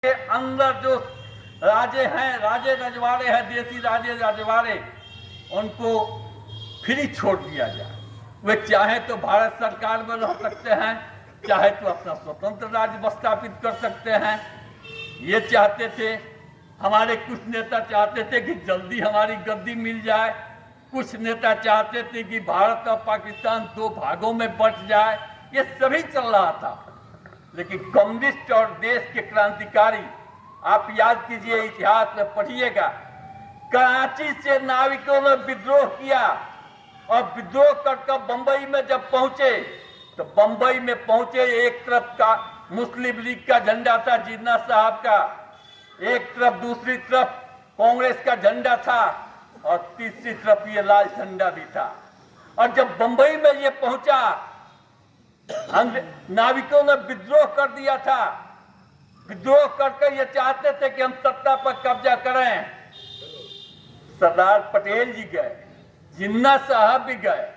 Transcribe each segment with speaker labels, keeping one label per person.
Speaker 1: अंदर जो राजे हैं, राजे रजवाड़े हैं, देसी राजे रजवाड़े, उनको फ्री छोड़ दिया जाए। वे चाहे तो भारत सरकार में रह सकते हैं, चाहे तो अपना स्वतंत्र राज्य स्थापित कर सकते हैं। ये चाहते थे, हमारे कुछ नेता चाहते थे कि जल्दी हमारी गद्दी मिल जाए, कुछ नेता चाहते थे कि भारत और पाकिस्तान दो भागों में बंट जाए। ये सभी चल रहा था, लेकिन कम्युनिस्ट और देश के क्रांतिकारी, आप याद कीजिए, इतिहास में पढ़िएगा, कराची से नाविकों ने विद्रोह किया और विद्रोह करके बंबई में जब पहुंचे तो बंबई में पहुंचे, एक तरफ का मुस्लिम लीग का झंडा था, जिन्ना साहब का, एक तरफ, दूसरी तरफ कांग्रेस का झंडा था और तीसरी तरफ ये लाल झंडा भी था। और जब बंबई में ये पहुंचा, नाविकों ने विद्रोह कर दिया था। विद्रोह करके ये चाहते थे कि हम सत्ता पर कब्जा करें। सरदार पटेल जी गए, जिन्ना साहब भी गए,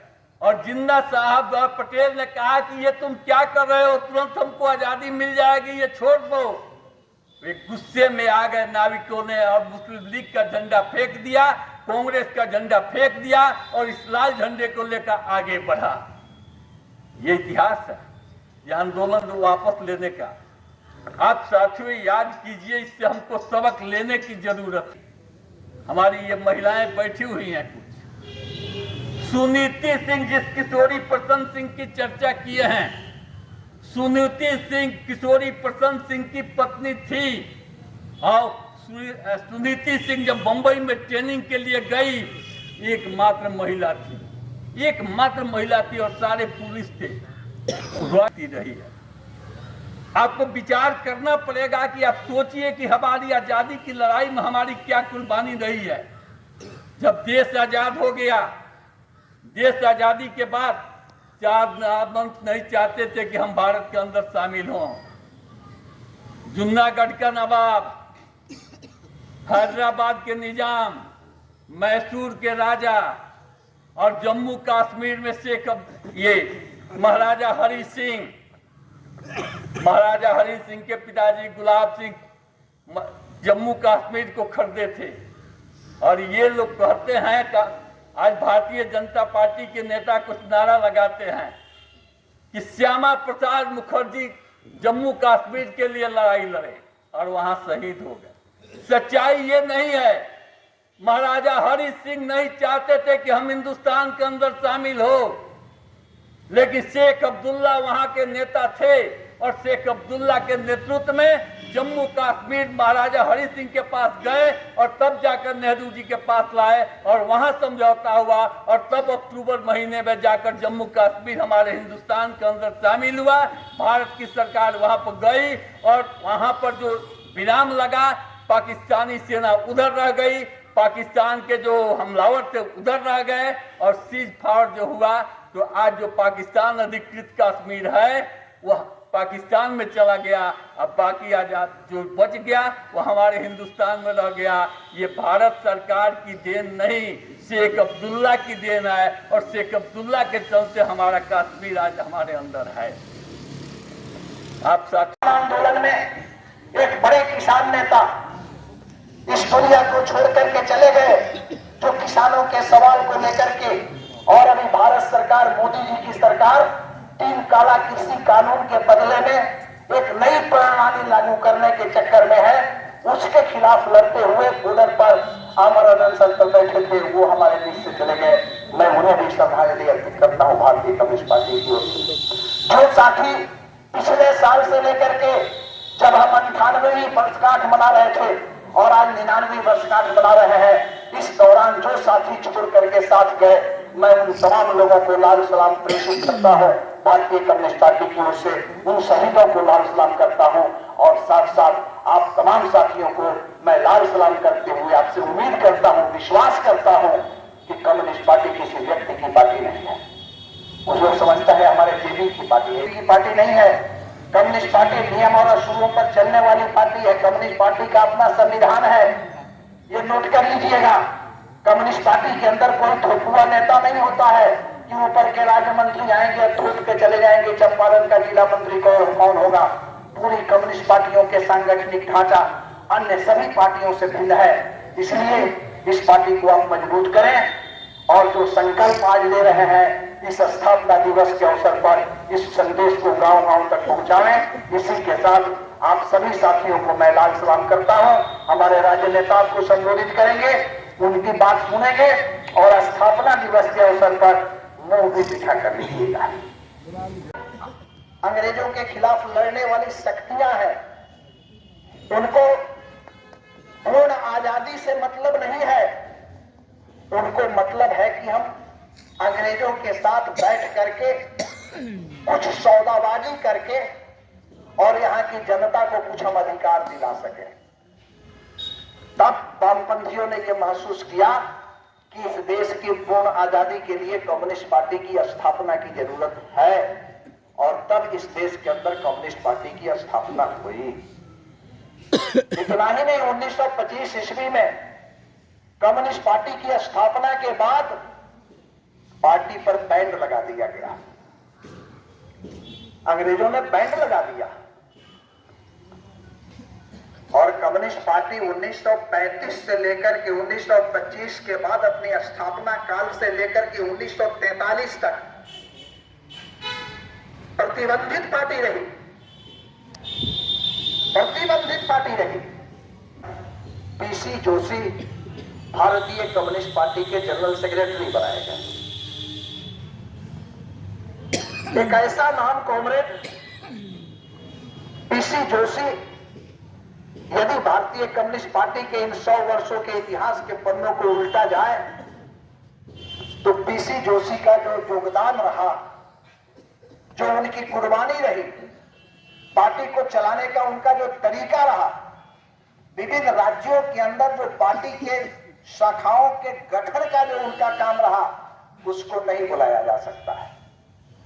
Speaker 1: और जिन्ना साहब और पटेल ने कहा कि ये तुम क्या कर रहे हो, तुरंत हमको आजादी मिल जाएगी, ये छोड़ दो। वे गुस्से में आ गए नाविकों ने और मुस्लिम लीग का झंडा फेंक दिया, कांग्रेस का झंडा फेंक दिया और इस लाल झंडे को लेकर आगे बढ़ा। ये इतिहास है, ये आंदोलन वापस लेने का। आप साथियों याद कीजिए, इससे हमको सबक लेने की जरूरत है। हमारी ये महिलाएं बैठी हुई हैं, कुछ सुनीति सिंह, जिस किशोरी प्रसन्न सिंह की चर्चा किए हैं, सुनीति सिंह किशोरी प्रसन्न सिंह की पत्नी थी। और सुनीति सिंह जब बंबई में ट्रेनिंग के लिए गई, एकमात्र महिला थी, एकमात्र महिला थी और सारे पुलिस थे, रही है। आपको विचार करना पड़ेगा कि आप सोचिए कि हमारी आजादी की लड़ाई में हमारी क्या कुर्बानी रही है। जब देश आजाद हो गया, देश आजादी के बाद चार मंत्र नहीं चाहते थे कि हम भारत के अंदर शामिल हों। जूनागढ़ का नवाब, हैदराबाद के निजाम, मैसूर के राजा और जम्मू कश्मीर में शेख ये महाराजा हरि सिंह, महाराजा हरि सिंह के पिताजी गुलाब सिंह जम्मू कश्मीर को खरीदे थे। और ये लोग कहते हैं कि आज भारतीय जनता पार्टी के नेता कुछ नारा लगाते हैं कि श्यामा प्रसाद मुखर्जी जम्मू कश्मीर के लिए लड़ाई लड़े और वहां शहीद हो गए। सच्चाई ये नहीं है। महाराजा हरि सिंह नहीं चाहते थे कि हम हिंदुस्तान के अंदर शामिल हो, लेकिन शेख अब्दुल्ला वहां के नेता थे और शेख अब्दुल्ला के नेतृत्व में जम्मू कश्मीर महाराजा हरि सिंह के पास गए और तब जाकर नेहरू जी के पास लाए और वहां समझौता हुआ और तब अक्टूबर महीने में जाकर जम्मू कश्मीर हमारे हिंदुस्तान के अंदर शामिल हुआ। भारत की सरकार वहां पर गई और वहां पर जो विराम लगा, पाकिस्तानी सेना उधर रह गई, पाकिस्तान के जो हमलावर थे उधर रह गए और सीज फायर जो हुआ, तो आज जो पाकिस्तान अधिकृत कश्मीर है वह पाकिस्तान में चला गया। अब बाकी आजाद जो बच गया वो हमारे हिंदुस्तान में रह गया। ये भारत सरकार की देन नहीं, शेख अब्दुल्ला की देन है और शेख अब्दुल्ला के चलते हमारा कश्मीर आज हमारे अंदर है। आप साथ
Speaker 2: आंदोलन में एक बड़े किसान नेता इस दुनिया को छोड़ करके चले गए, जो किसानों के सवाल को लेकर के, और अभी भारत सरकार, मोदी जी की सरकार 3 काला कृषि कानून के बदले में एक नई प्रणाली लागू करने के चक्कर में है। उसके खिलाफ लड़ते हुए बॉर्डर पर आमरण अनशन पर बैठे थे, वो हमारे बीच से चले गए। मैं उन्हें भी श्रद्धांजलि अर्पित करता हूँ भारतीय कम्युनिस्ट पार्टी की ओर से। जो साथी पिछले साल से लेकर के जब हम 98वीं वर्षगांठ मना रहे थे और आज 99वीं वर्षगांठ मना रहे हैं, इस दौरान जो साथी छोड़ करके साथ गए, मैं उन तमाम लोगों को लाल सलाम प्रेषित करता हूं। भारतीय कम्युनिस्ट पार्टी की ओर से उन शहीदों को लाल सलाम करता हूं और साथ साथ आप तमाम साथियों को मैं लाल सलाम करते हुए आपसे उम्मीद करता हूं, विश्वास करता हूं कि कम्युनिस्ट पार्टी किसी व्यक्ति की पार्टी नहीं है। कुछ लोग समझता है हमारे जेबी की पार्टी है, की पार्टी नहीं है। कम्युनिस्ट पार्टी नियम और असूलों पर चलने वाली पार्टी है। कम्युनिस्ट पार्टी का अपना संविधान है, ये नोट कर लीजिएगा। कम्युनिस्ट पार्टी के अंदर कोई थोपुआ नेता नहीं होता है कि ऊपर के राज्य मंत्री आएंगे और थोप के चले जाएंगे चंपारण का जिला मंत्री कौन होगा। पूरी कम्युनिस्ट पार्टियों के सांगठनिक ढांचा अन्य सभी पार्टियों से भिन्न है। इसलिए इस पार्टी को आप मजबूत करें और जो संकल्प आज ले रहे हैं इस स्थापना दिवस के अवसर पर इस संदेश को गांव-गांव तक पहुंचाएं। इसी के साथ आप सभी साथियों को मैं लाल सलाम करता हूं। हमारे राज्य नेता को संबोधित करेंगे, उनकी बात सुनेंगे और स्थापना दिवस के अवसर पर मुंह भी मीठा कर लीजिएगा। अंग्रेजों के खिलाफ लड़ने वाली शक्तियां हैं, उनको पूर्ण आजादी से मतलब नहीं है, उनको मतलब है कि हम अंग्रेजों के साथ बैठ करके कुछ सौदाबाजी करके और यहाँ की जनता को कुछ हम अधिकार दिला सके। तब वामपंथियों ने यह महसूस किया कि इस देश की पूर्ण आजादी के लिए कम्युनिस्ट पार्टी की स्थापना की जरूरत है और तब इस देश के अंदर कम्युनिस्ट पार्टी की स्थापना हुई। इतना ही नहीं, 1925 ईस्वी में कम्युनिस्ट पार्टी की स्थापना के बाद पार्टी पर बैंड लगा दिया गया। अंग्रेजों ने बैंड लगा दिया और कम्युनिस्ट पार्टी 1935 से लेकर के 1925 के बाद अपनी स्थापना काल से लेकर के 1943 तक प्रतिबंधित पार्टी रही, प्रतिबंधित पार्टी रही। पीसी जोशी भारतीय कम्युनिस्ट पार्टी के जनरल सेक्रेटरी बनाए गए। एक ऐसा नाम कॉमरेड पीसी जोशी, यदि भारतीय कम्युनिस्ट पार्टी के इन 100 वर्षों के इतिहास के पन्नों को उल्टा जाए तो पीसी जोशी का जो योगदान रहा, जो उनकी कुर्बानी रही, पार्टी को चलाने का उनका जो तरीका रहा, विभिन्न राज्यों के अंदर जो पार्टी के शाखाओं के गठन का जो उनका काम रहा, उसको नहीं बुलाया जा सकता है।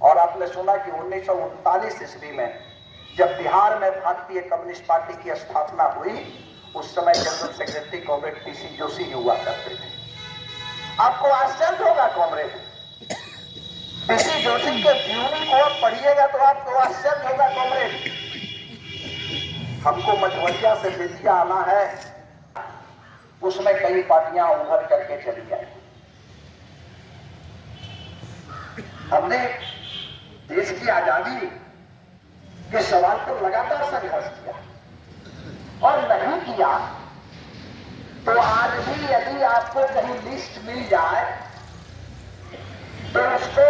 Speaker 2: और आपने सुना कि 1939 ईस्वी में जब बिहार में भारतीय कम्युनिस्ट पार्टी की स्थापना हुई, उस समय general secretary comrade PC Joshi हुआ करते थे। आपको आश्चर्य होगा कॉमरेड, पीसी जोशी के जीवनी को आप पढ़िएगा तो आपको आश्चर्य होगा कॉमरेड। हमको मझवलिया से बेतिया आना है, उसमें कई पार्टियां उभर करके चली आई। हमने देश की आजादी के सवाल पर लगातार संघर्ष किया और नहीं किया तो आज भी यदि आपको कहीं लिस्ट मिल जाए तो उसको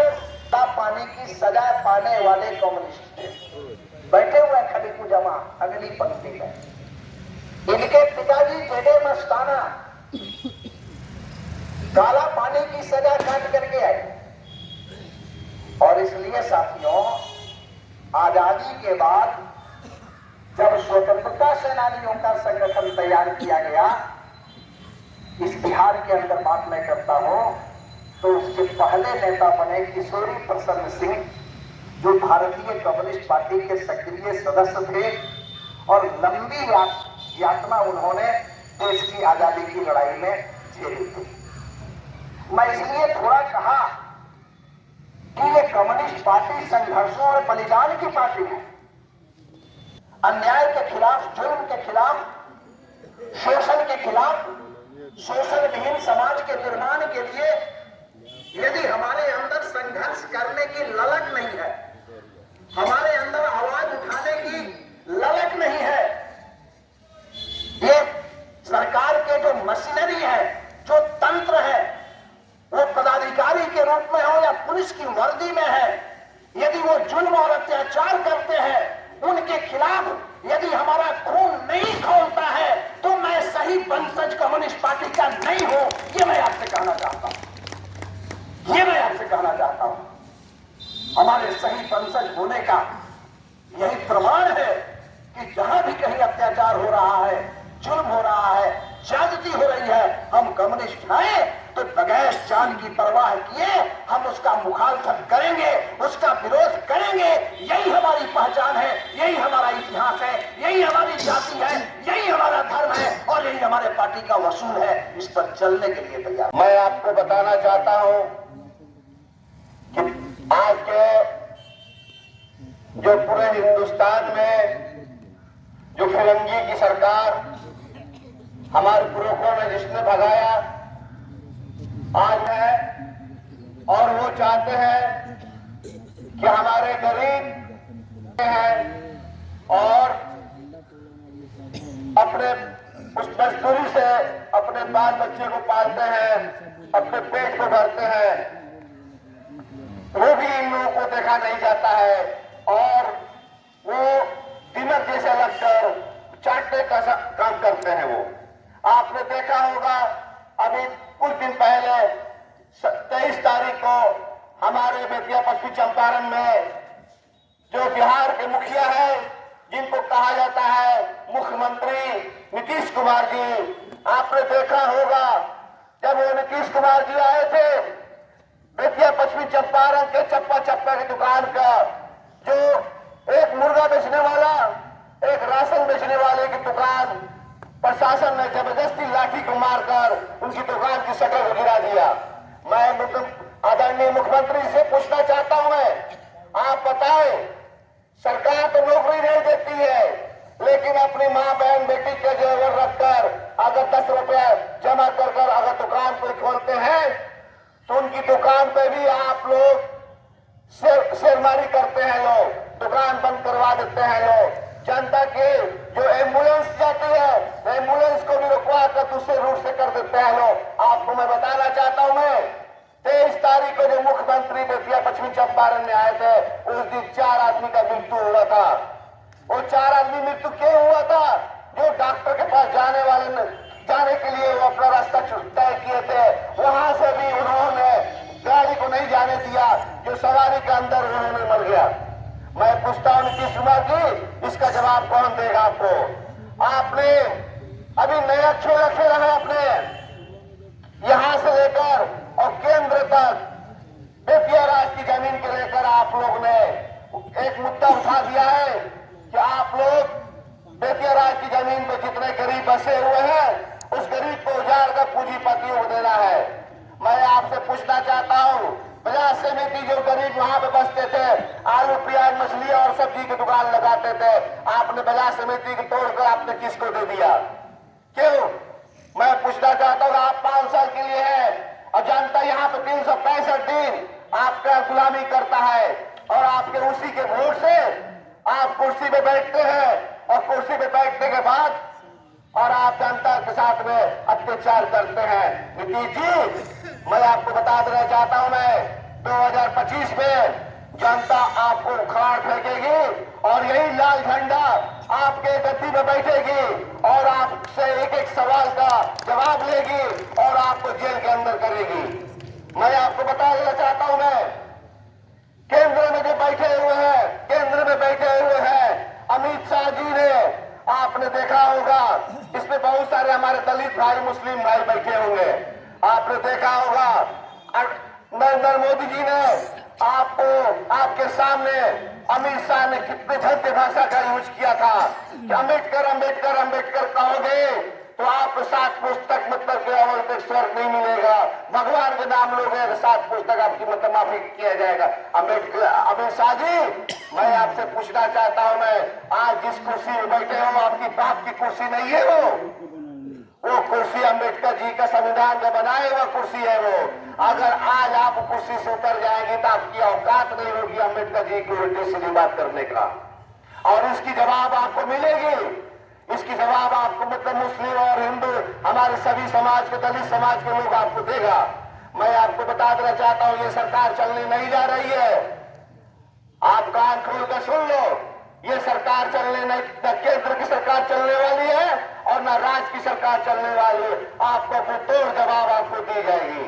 Speaker 2: पाने की सजा पाने वाले कम्युनिस्ट बैठे हुए खड़ी को जमा अगली पंक्ति में। इनके पिताजी जेडे मस्ताना काला पानी की सजा काट करके आए और इसलिए साथियों, आजादी के बाद जब स्वतंत्रता सेनानियों का संगठन तैयार किया गया, इस बिहार के अंदर बात मैं करता हूं, तो उसके पहले नेता बने किशोरी प्रसन्न सिंह, जो भारतीय कम्युनिस्ट पार्टी के सक्रिय सदस्य थे और लंबी यातना उन्होंने देश की आजादी की लड़ाई में झेली थी। मैं इसलिए थोड़ा कहा कि ये कम्युनिस्ट पार्टी संघर्षों और बलिदान की पार्टी है। अन्याय के खिलाफ, जुर्म के खिलाफ, शोषण के खिलाफ, शोषण विहीन समाज के निर्माण के लिए यदि हमारे अंदर संघर्ष करने की ललक नहीं है, हमारे अंदर आवाज उठाने की ललक नहीं है, ये सरकार के जो मशीनरी है, जो तंत्र है, वो पदाधिकारी के रूप में हो या पुलिस की वर्दी में है, यदि वो जुल्म और अत्याचार करते हैं, उनके खिलाफ यदि हमारा खून नहीं खौलता है तो मैं सही वंशज कम्युनिस्ट पार्टी का नहीं हूं। ये मैं आपसे कहना चाहता हूं, ये मैं आपसे कहना चाहता हूं। हमारे सही वंशज होने का यही प्रमाण है कि जहां भी कहीं अत्याचार हो रहा है, जुल्म हो रहा है, ज्यादती हो रही है, हम कम्युनिस्ट हैं तो बगैर जान की परवाह किए हम उसका मुखालफत करेंगे, उसका विरोध करेंगे। यही हमारी पहचान है, यही हमारा इतिहास है, यही हमारी जाति है, यही हमारा धर्म है और यही हमारे पार्टी का वसूल है। इस पर चलने के लिए तैयार। मैं आपको बताना चाहता हूं कि आज के जो पूरे हिंदुस्तान में जो फिरंगी की सरकार हमारे पुरखों ने जिसने भगाया आज है, और वो चाहते हैं कि हमारे गरीब हैं और अपने उस मजदूरी से अपने बाल बच्चे को पालते हैं, अपने पेट को भरते हैं, वो भी इन लोगों को देखा नहीं जाता है और वो दिनक जैसे लगकर चाटने का काम करते हैं। वो आपने देखा होगा अभी कुछ दिन पहले 23 तारीख को हमारे बेतिया पश्चिमी चंपारण में जो बिहार के मुखिया है, जिनको कहा जाता है मुख्यमंत्री नीतीश कुमार जी, आपने देखा होगा जब वो नीतीश कुमार जी आए थे बेतिया पश्चिमी चंपारण के चप्पा चप्पा की दुकान का, जो एक मुर्गा बेचने वाला, एक राशन बेचने वाले की दुकान प्रशासन ने जबरदस्ती लाठी को मारकर उनकी दुकान की शटर को गिरा दिया। मैं आदरणीय मुख्यमंत्री से पूछना चाहता हूं, मैं आप बताएं, सरकार तो नौकरी नहीं देती है, लेकिन अपनी माँ बहन बेटी के जेवर रखकर अगर 10 रुपया जमा कर अगर दुकान को खोलते हैं तो उनकी दुकान पे भी आप लोग शेरमारी करते हैं, लोग दुकान बंद करवा देते हैं। लोग जनता की जो एम्बुलेंस जाती है, एम्बुलेंस को भी रुकवा कर दूसरे रूट से कर देते हैं लोग। आपको मैं बताना चाहता हूं, मैं 23 तारीख को जो मुख्यमंत्री बेतिया पश्चिमी चंपारण में आए थे, उस दिन 4 आदमी का मृत्यु हुआ था। वो 4 आदमी मृत्यु क्यों हुआ था? जो डॉक्टर के पास जाने के लिए वो अपना रास्ता तय किए थे, वहां से भी उन्होंने गाड़ी को नहीं जाने दिया, जो सवारी के अंदर उन्होंने मर गया। मैं पूछता हूं नीतीश कुमार जी, इसका जवाब कौन देगा आपको? आपने अभी नया खेल खेला है, अपने यहां से लेकर और केंद्र तक बेतिया राज की जमीन के लेकर आप लोग ने एक मुद्दा उठा दिया है कि आप लोग बेतिया राज की जमीन पे जितने गरीब बसे हुए हैं, उस गरीब को उजाड़ कर पूंजीपतियों को देना है। मैं आपसे पूछना चाहता हूं, बाजार समिति जो गरीब वहां पे बसते थे, आलू प्याज मछली और सब्जी की दुकान लगाते थे, आपने बाजार समिति को तोड़कर आपने किसको दे दिया? क्यों? मैं पूछना चाहता हूँ, आप 5 साल के लिए है और जनता यहाँ पे 365 दिन आपका गुलामी करता है और आपके उसी के वोट से आप कुर्सी पे बैठते हैं और कुर्सी पे बैठने के बाद और आप जनता के साथ में अत्याचार करते हैं। नीतीश जी, मैं आपको बता देना चाहता हूं, मैं 2025 में जनता आपको उखाड़ फेंकेगी और यही लाल झंडा आपके गद्दी में बैठेगी और आपसे एक एक सवाल का जवाब लेगी और आपको जेल के अंदर करेगी। मैं आपको बता देना चाहता हूं, मैं केंद्र में जो बैठे हुए हैं, केंद्र में बैठे हुए हैं अमित शाह जी ने, आपने देखा होगा इसमें बहुत सारे हमारे दलित भाई, मुस्लिम भाई बैठे होंगे। आपने देखा होगा नरेंद्र मोदी जी ने आपको, आपके सामने अमित शाह ने कितने भद्र भाषा का यूज किया था कि अम्बेडकर अम्बेडकर अम्बेडकर कहोगे तो आपको 7 पुस्तक मतलब के अवल तक स्वर्ग नहीं मिलेगा। भगवान के नाम लोगे तो 7 पुस्तक आपकी मतलब माफी किया जाएगा। अम्बेडकर, अमित शाह जी, मैं आपसे पूछना चाहता हूं, मैं आज जिस कुर्सी में बैठे हो, आपकी बाप की कुर्सी नहीं है वो कुर्सी अम्बेडकर जी का संविधान का बनाए हुआ कुर्सी है वो। अगर आज आप कुर्सी से उतर जाएंगे तो आपकी औकात नहीं होगी अम्बेडकर जी की उल्टी सीधी बात करने का, और इसकी जवाब आपको मिलेगी। इसकी जवाब आपको मतलब मुस्लिम और हिंदू, हमारे सभी समाज के, दलित समाज के लोग आपको देगा। मैं आपको बता देना चाहता हूं, ये सरकार चलने नहीं जा रही है। आप कान खोल कर सुन लो, ये सरकार चलने नहीं, न केंद्र की सरकार चलने वाली है और न राज्य की सरकार चलने वाली है। आपको तोड़ जवाब आपको दी जाएगी।